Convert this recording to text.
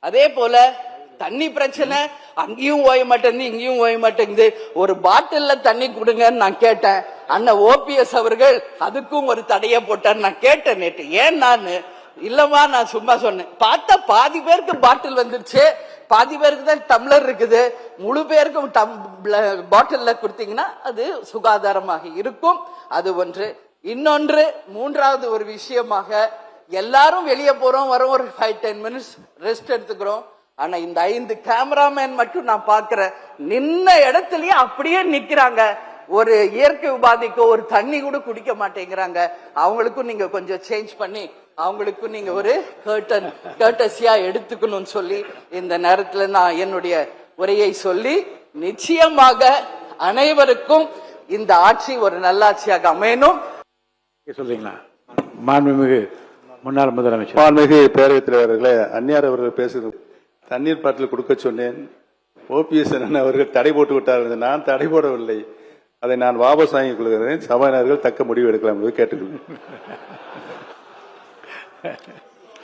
அதே போல தண்ணி பிரச்சனை அங்கேயும் ஓய மாட்டேங்குது, இங்கேயும் ஓய மாட்டேங்குது. ஒரு பாட்டில்ல தண்ணி கொடுங்கன்னு நான் கேட்டேன். அண்ணன் ஓபிஎஸ் அவர்கள் அதுக்கும் ஒரு தடைய போட்டார். நான் கேட்டேன் நேற்று, ஏன் நான் இல்லமா நான் சும்மா சொன்னேன். பார்த்தா பாதி பேருக்கு பாட்டில் வந்துருச்சு, பாதி பேருக்கு தான் டம்ளர் இருக்குது. முழு பேருக்கும் பாட்டில்ல கொடுத்தீங்கன்னா அது சுகாதாரமாக இருக்கும். அது ஒன்று. இன்னொன்று, மூன்றாவது ஒரு விஷயமாக, எல்லாரும் வெளியே போறோம், வரோம், ஒரு 5-10 மினிட்ஸ் ரெஸ்ட் எடுத்துக்கிறோம். ஆனா இந்த 5 கேமராமேன் மட்டும் நான் பாக்குறேன், நின்ன இடத்துலயே அப்படியே நிக்கிறாங்க. ஒரு இயற்கை உபாதைக்கு ஒரு தண்ணி கூட குடிக்க மாட்டேங்கிறாங்க. அவங்களுக்கும் நீங்க கொஞ்சம் சேஞ்ச் பண்ணி அவங்களுக்கும் நீங்க ஒரு கர்ட்டசியா எடுத்துக்கணும்னு சொல்லி இந்த நேரத்துல நான் என்னுடைய உரையை சொல்லி, நிச்சயமாக அனைவருக்கும் இந்த ஆட்சி ஒரு நல்லாட்சியாக அமையணும். சொல்றீங்களா? மாண்புமிகு முன்னாள் முதலமைச்சர், மாண்புமிகு பேரவைத் தலைவர்களே, அந்நியார் அவர்கள் பேசுகிறது. தண்ணீர் பாட்டில் கொடுக்க சொன்னேன். ஓபிஎஸ் அவர்கள் தடை போட்டு விட்டார்கள். நான் தடை போடவில்லை. அதை நான் வாபஸ் வாங்கிக் கொள்கிறேன். சபாநாயகர்கள் தக்க முடிவு எடுக்கலாம் என்று கேட்டுக்கொள்கிறேன்.